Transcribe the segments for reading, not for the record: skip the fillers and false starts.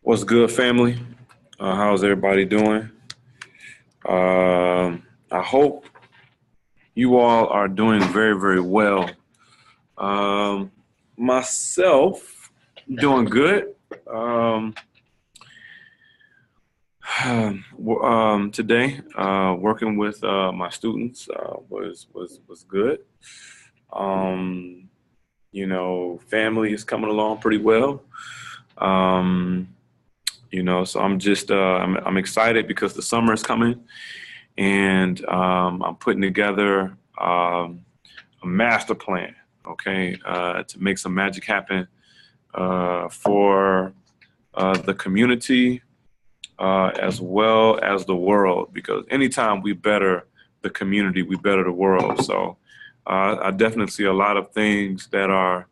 What's good, family? How's everybody doing? I hope you all are doing very, very well. Um, Myself, doing good. Um, Today, working with my students was good. Um, Family is coming along pretty well. Um, so I'm excited because the summer is coming. And I'm putting together a master plan, okay, to make some magic happen for the community as well as the world. Because anytime we better the community, we better the world. So I definitely see a lot of things that are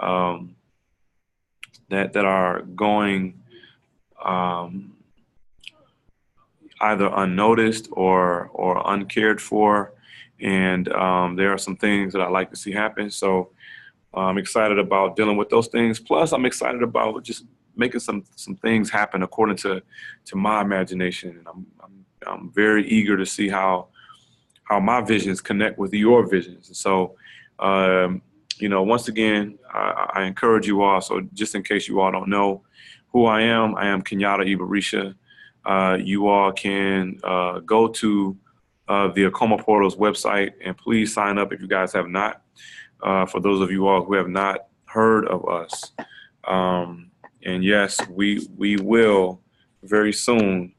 um, that are going um, either unnoticed or uncared for. And there are some things that I like to see happen. So I'm excited about dealing with those things. Plus, I'm excited about just making some things happen according to my imagination. And I'm very eager to see how my visions connect with your visions. And so, once again, I encourage you all. So just in case you all don't know who I am Kenyatta Ibarisha. You all can go to the Akoma Portal's website and please sign up if you guys have not. For those of you all who have not heard of us. And yes, we will very soon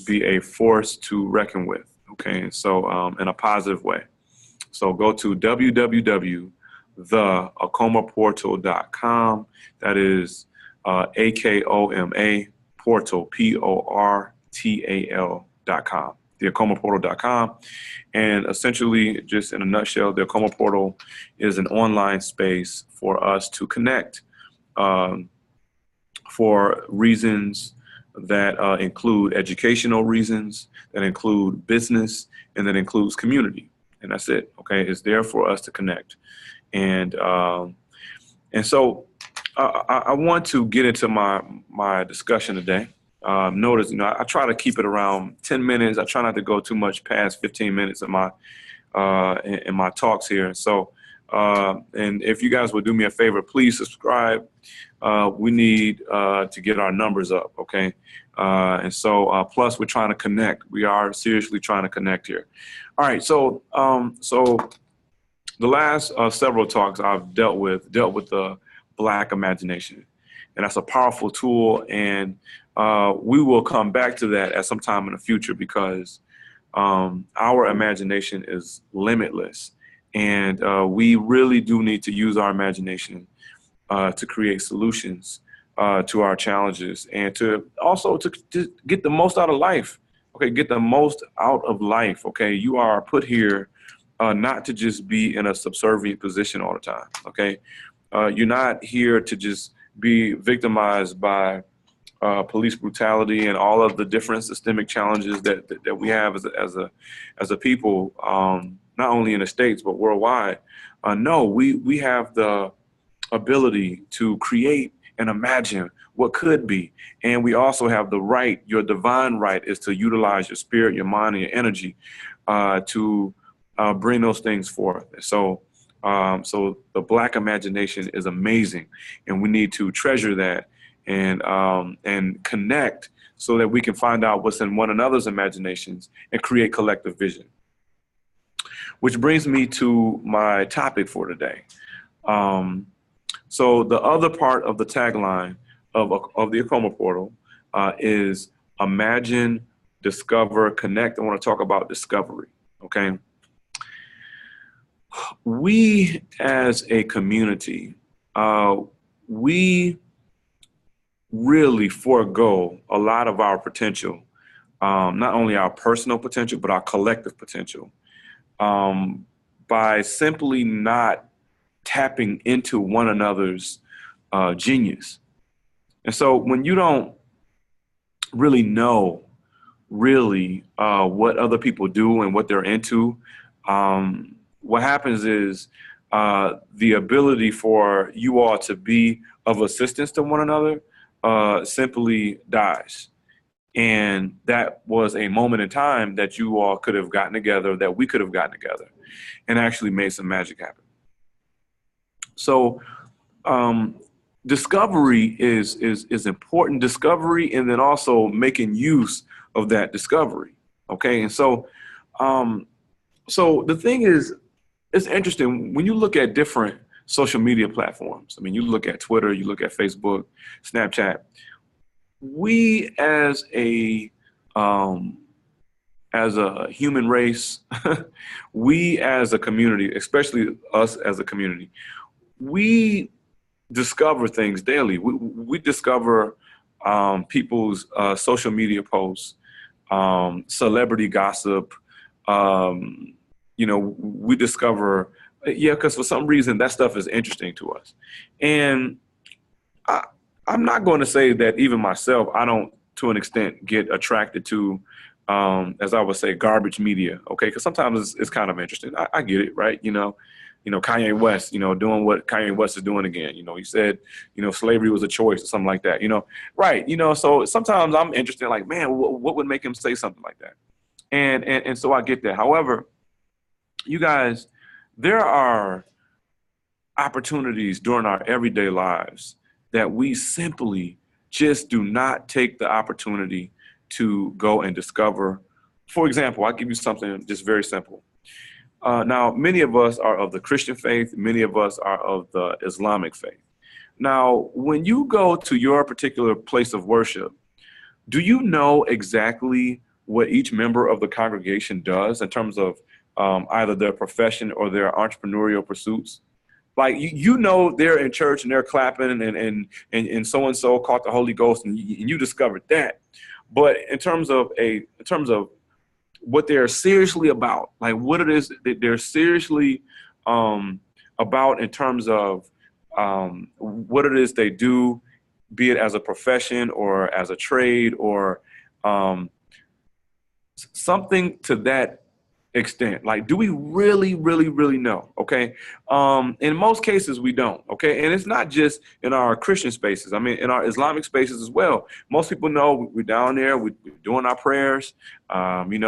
be a force to reckon with. Okay, so in a positive way. So go to www.theakomaportal.com. That is AKOMA portal, PORTAL.com, theakomaportal.com. And essentially, just in a nutshell, the Akoma Portal is an online space for us to connect for reasons that include educational reasons, that include business, and that includes community. And that's it. Okay, it's there for us to connect. And so I want to get into my discussion today. Notice, I try to keep it around 10 minutes. I try not to go too much past 15 minutes in my talks here. So, and if you guys would do me a favor, please subscribe. We need to get our numbers up, okay? And so, plus we're trying to connect. We are seriously trying to connect here. All right, so the last several talks I've dealt with the Black imagination, and that's a powerful tool. And we will come back to that at some time in the future because our imagination is limitless, and we really do need to use our imagination to create solutions to our challenges, and to also to get the most out of life. Okay, get the most out of life. Okay, you are put here not to just be in a subservient position all the time. Okay, you're not here to just be victimized by police brutality and all of the different systemic challenges that we have as a people, not only in the States but worldwide. No, we have the ability to create and imagine what could be, and we also have the right. Your divine right is to utilize your spirit, your mind, and your energy to bring those things forth. So the Black imagination is amazing, and we need to treasure that and connect so that we can find out what's in one another's imaginations and create collective vision. Which brings me to my topic for today. So the other part of the tagline of the Akoma Portal is imagine, discover, connect. I want to talk about discovery. Okay. We as a community, we really forego a lot of our potential, not only our personal potential, but our collective potential, by simply not tapping into one another's genius. And so when you don't really know what other people do and what they're into, what happens is the ability for you all to be of assistance to one another simply dies. And that was a moment in time that you all could have gotten together, that we could have gotten together and actually made some magic happen. So discovery is important. Discovery, and then also making use of that discovery. Okay. And so so the thing is, it's interesting when you look at different social media platforms. I mean, you look at Twitter, you look at Facebook, Snapchat. We as a human race, we as a community, especially us as a community, we discover things daily. We discover people's social media posts, celebrity gossip. We discover, because for some reason that stuff is interesting to us. And I'm not going to say that even myself, I don't, to an extent, get attracted to, as I would say, garbage media. Okay, because sometimes it's kind of interesting. I get it, right? Kanye West, doing what Kanye West is doing again. He said, slavery was a choice or something like that. Right? So sometimes I'm interested, like, man, what would make him say something like that? And so I get that. However, you guys, there are opportunities during our everyday lives that we simply just do not take the opportunity to go and discover. For example, I'll give you something just very simple. Now, many of us are of the Christian faith. Many of us are of the Islamic faith. Now, when you go to your particular place of worship, do you know exactly what each member of the congregation does in terms of either their profession or their entrepreneurial pursuits? Like, they're in church and they're clapping and so-and-so caught the Holy Ghost and you discovered that. But in terms of what they're seriously about, like what it is that they're seriously about in terms of what it is they do, be it as a profession or as a trade or something to that extent. Like, do we really, really, really know? Okay. In most cases, we don't. Okay. And it's not just in our Christian spaces. I mean, in our Islamic spaces as well. Most people know we're down there, we're doing our prayers. We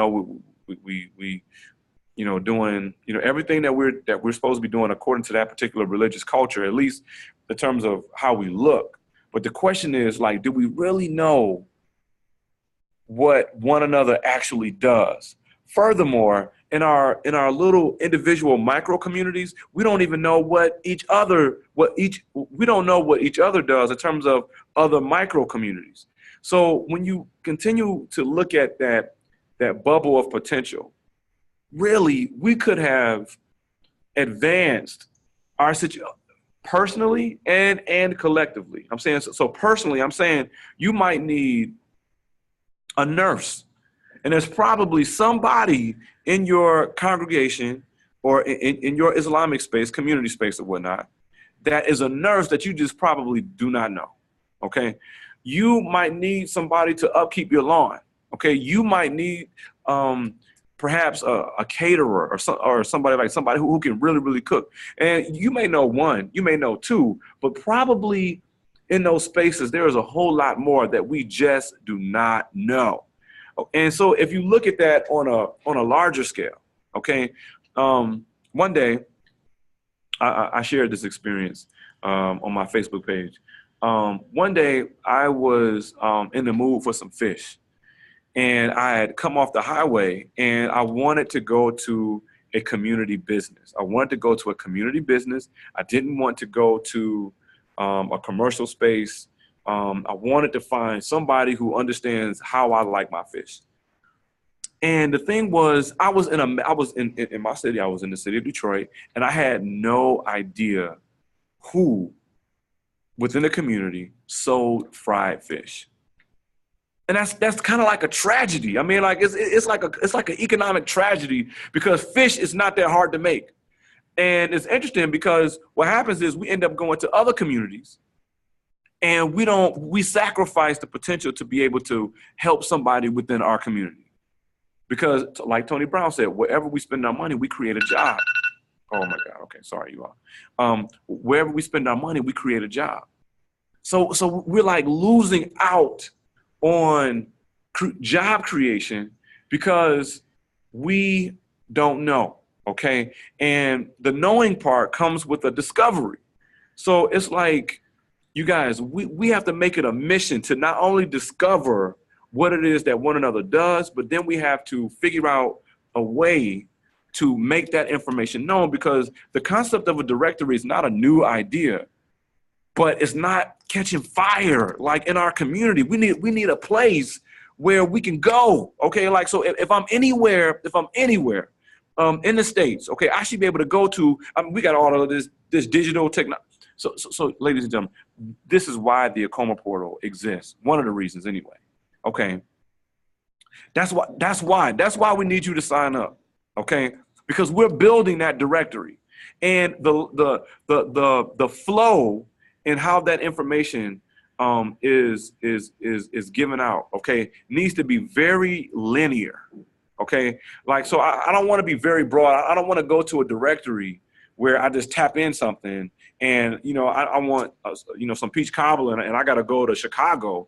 doing, everything that we're supposed to be doing according to that particular religious culture, at least in terms of how we look. But the question is, like, do we really know what one another actually does? Furthermore, in our little individual micro communities, we don't even know we don't know what each other does in terms of other micro communities. So when you continue to look at that bubble of potential, really, we could have advanced our situation personally and collectively. I'm saying, so personally, I'm saying you might need a nurse. And there's probably somebody in your congregation or in your Islamic space, community space or whatnot, that is a nurse that you just probably do not know. Okay. You might need somebody to upkeep your lawn. Okay. You might need perhaps a caterer or somebody who can really, really cook. And you may know one, you may know two, but probably in those spaces, there is a whole lot more that we just do not know. And so if you look at that on a larger scale, okay, one day I shared this experience on my Facebook page. One day I was in the mood for some fish, and I had come off the highway and I wanted to go to a community business. I wanted to go to a community business. I didn't want to go to a commercial space. I wanted to find somebody who understands how I like my fish. And the thing was, I was in my city. I was in the city of Detroit, and I had no idea who within the community sold fried fish. And that's kind of like a tragedy. I mean, like it's like an economic tragedy because fish is not that hard to make. And it's interesting because what happens is we end up going to other communities and we sacrifice the potential to be able to help somebody within our community. Because like Tony Brown said, wherever we spend our money, we create a job. Oh my God. Okay. Sorry, you all. Wherever we spend our money, we create a job. So we're like losing out on job creation because we don't know. Okay. And the knowing part comes with a discovery. So it's like, you guys, we have to make it a mission to not only discover what it is that one another does, but then we have to figure out a way to make that information known, because the concept of a directory is not a new idea, but it's not catching fire like in our community. We need a place where we can go. Okay, like, so if I'm anywhere, in the States, okay, I should be able to go to. I mean, we got all of this digital technology. So, ladies and gentlemen, this is why the Akoma portal exists. One of the reasons, anyway. Okay, that's why we need you to sign up. Okay, because we're building that directory, and the flow and how that information is given out. Okay, needs to be very linear. Okay, like, so I don't want to be very broad. I don't want to go to a directory where I just tap in something and, I want, some peach cobbler and I got to go to Chicago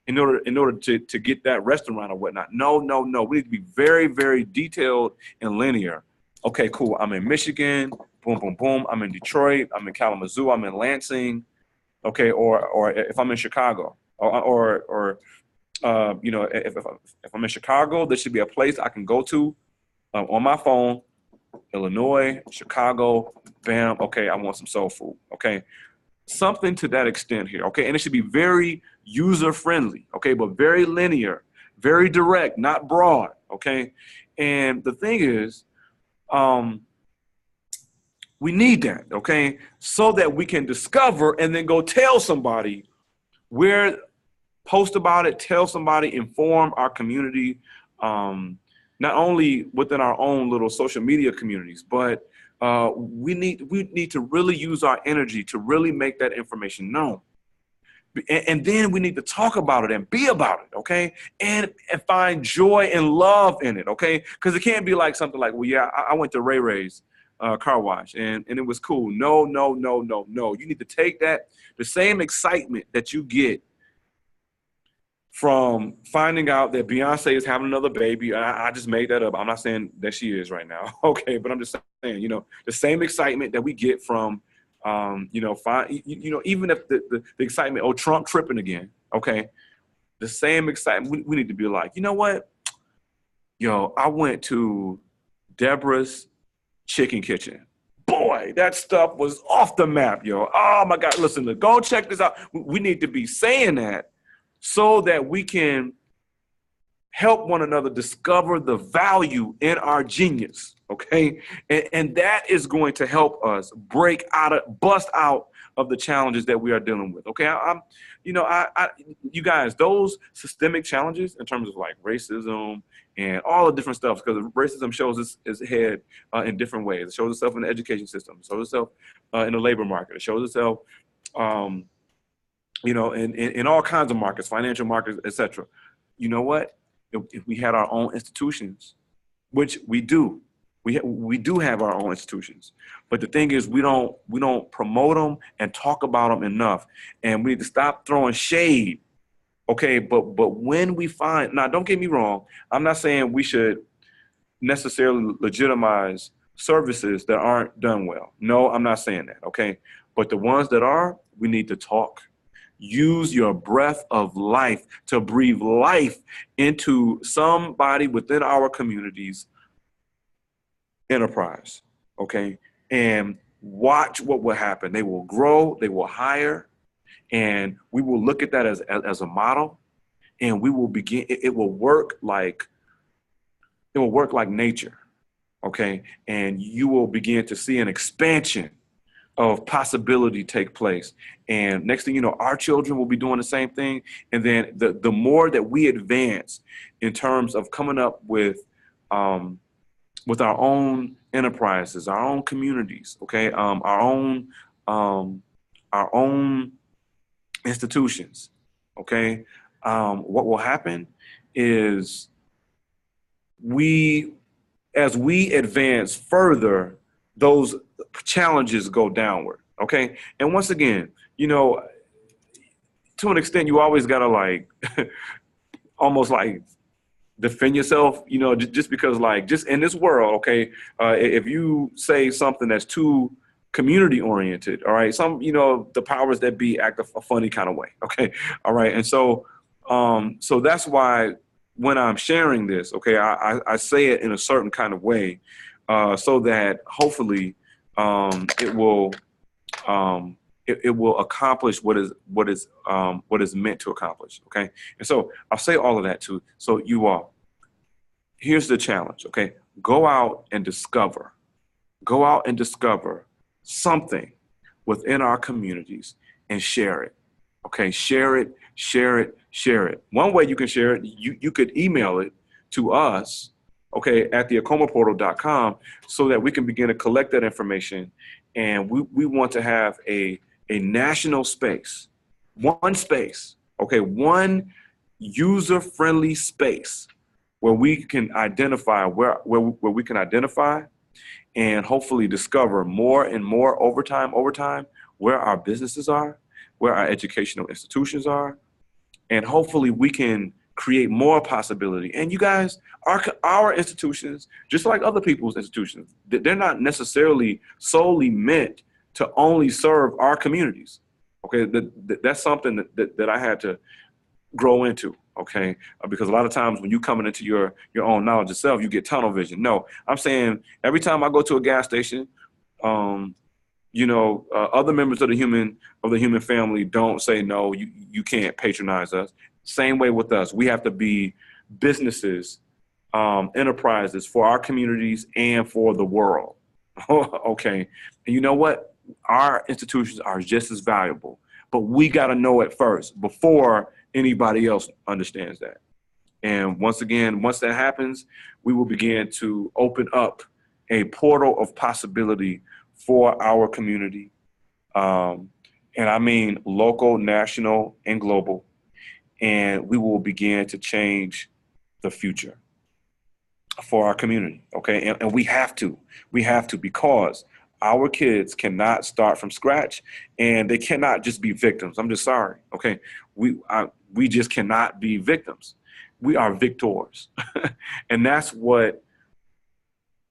in order to get that restaurant or whatnot. No. We need to be very, very detailed and linear. Okay, cool. I'm in Michigan. Boom, boom, boom. I'm in Detroit. I'm in Kalamazoo. I'm in Lansing. Okay, or if I'm in Chicago, or if I'm in Chicago, there should be a place I can go to on my phone. Illinois, Chicago, bam. Okay, I want some soul food. Okay, something to that extent here. Okay, and it should be very user friendly. Okay, but very linear, very direct, not broad. Okay, and the thing is, we need that. Okay, so that we can discover and then go tell somebody where. Post about it, tell somebody, inform our community, not only within our own little social media communities, but we need to really use our energy to really make that information known. And then we need to talk about it and be about it, okay? And find joy and love in it, okay? Because it can't be like something like, well, yeah, I went to Ray Ray's car wash and it was cool. No. You need to take the same excitement that you get from finding out that Beyonce is having another baby. I just made that up. I'm not saying that she is right now. Okay. But I'm just saying, the same excitement that we get from, even if the excitement, Trump tripping again. Okay. The same excitement. We need to be like, you know what? I went to Deborah's Chicken Kitchen. Boy, that stuff was off the map, yo. Oh my God. Listen, go check this out. We need to be saying that, so that we can help one another discover the value in our genius, okay? And that is going to help us bust out of the challenges that we are dealing with, okay? You guys, those systemic challenges in terms of like racism and all the different stuff, because racism shows its head in different ways. It shows itself in the education system. It shows itself in the labor market. It shows itself in all kinds of markets, financial markets, etc. You know what? If we had our own institutions, which we do, we do have our own institutions. But the thing is, we don't promote them and talk about them enough, and we need to stop throwing shade. Okay, but when we find, now, don't get me wrong, I'm not saying we should necessarily legitimize services that aren't done well. No, I'm not saying that. Okay, but the ones that are, we need to talk. Use your breath of life to breathe life into somebody within our community's enterprise, okay? And watch what will happen. They will grow, they will hire, and we will look at that as a model, and we will begin, it will work like nature, okay? And you will begin to see an expansion of possibility take place. And next thing you know, our children will be doing the same thing. And then the more that we advance in terms of coming up with our own enterprises, our own communities, okay, our own institutions, okay, what will happen is as we advance further, those challenges go downward, okay? And once again, to an extent, you always gotta like almost like defend yourself, just because like just in this world, okay, if you say something that's too community oriented, all right, some, the powers that be act a funny kind of way, okay, all right, and so that's why when I'm sharing this, okay, I say it in a certain kind of way, so that hopefully it will it will accomplish what is meant to accomplish, okay, and so I'll say all of that too. So you all, here's the challenge, okay, go out and discover something within our communities and share it. Okay, share it, share it, share it. One way you can share it, you could email it to us, okay, at theakomaportal.com, so that we can begin to collect that information. And we want to have a national space, one user-friendly space where we can identify where we can identify and hopefully discover more and more over time, where our businesses are, where our educational institutions are, and hopefully we can create more possibility. And you guys, our institutions, just like other people's institutions, they're not necessarily solely meant to only serve our communities. Okay, that's something that I had to grow into. Okay, because a lot of times when you coming into your own knowledge yourself, you get tunnel vision. No, I'm saying every time I go to a gas station, other members of the human family don't say no. You can't patronize us. Same way with us. We have to be businesses, enterprises for our communities and for the world. Okay, and you know what? Our institutions are just as valuable, but we got to know it first before anybody else understands that. And once again, once that happens, we will begin to open up a portal of possibility for our community. And I mean local, national, and global. And we will begin to change the future for our community. Okay. And we have to, because our kids cannot start from scratch and they cannot just be victims. I'm just sorry. Okay. We just cannot be victims. We are victors. And that's what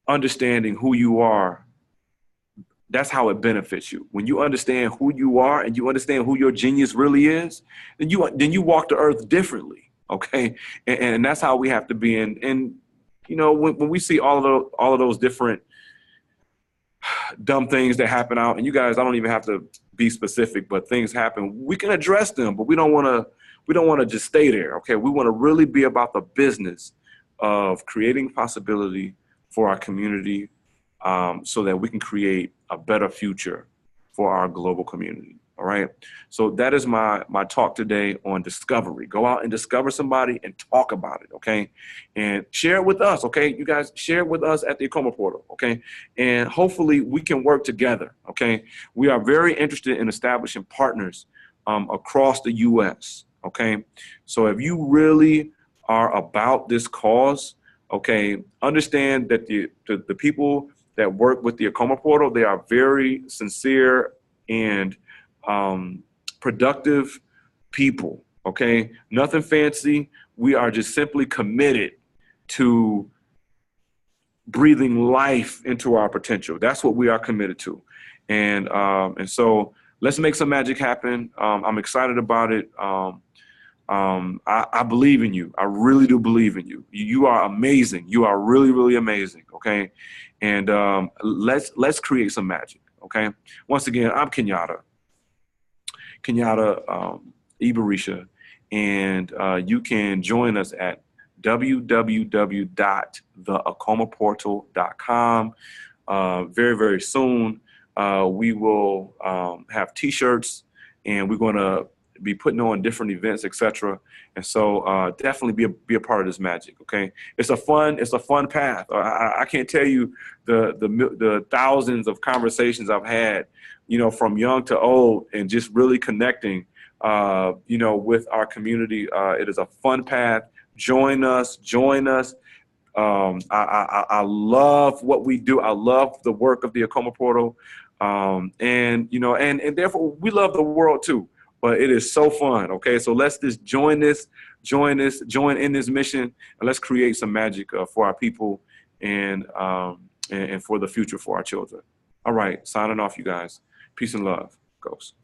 understanding who you are, that's how it benefits you. When you understand who you are and you understand who your genius really is, then you walk the earth differently. Okay. And that's how we have to be. And when we see all of those different dumb things that happen out, and you guys, I don't even have to be specific, but things happen, we can address them, but we don't want to just stay there. Okay. We want to really be about the business of creating possibility for our community, so that we can create a better future for our global community. All right. So that is my talk today on discovery. Go out and discover somebody and talk about it. Okay. And share it with us. Okay. You guys share it with us at the Akoma Portal. Okay. And hopefully we can work together. Okay. We are very interested in establishing partners across the U.S. Okay. So if you really are about this cause, okay, understand that the people that work with the Akoma Portal, they are very sincere and productive people, okay? Nothing fancy. We are just simply committed to breathing life into our potential. That's what we are committed to. And so let's make some magic happen. I'm excited about it. I believe in you. I really do believe in you. You are amazing. You are really, really amazing. Okay. And let's create some magic. Okay. Once again, I'm Kenyatta Ibarisha, and you can join us at www.theakomaportal.com. Very, very soon, we will have t-shirts, and we're going to be putting on different events, etc. And so definitely be a part of this magic. Okay, it's a fun path. I can't tell you the thousands of conversations I've had, from young to old, and just really connecting, with our community. It is a fun path. Join us. I love what we do. I love the work of the Akoma Portal, and therefore we love the world too. but it is so fun. Okay, so let's just join in this mission, and let's create some magic for our people and for the future for our children. All right, signing off, you guys. Peace and love. Ghost.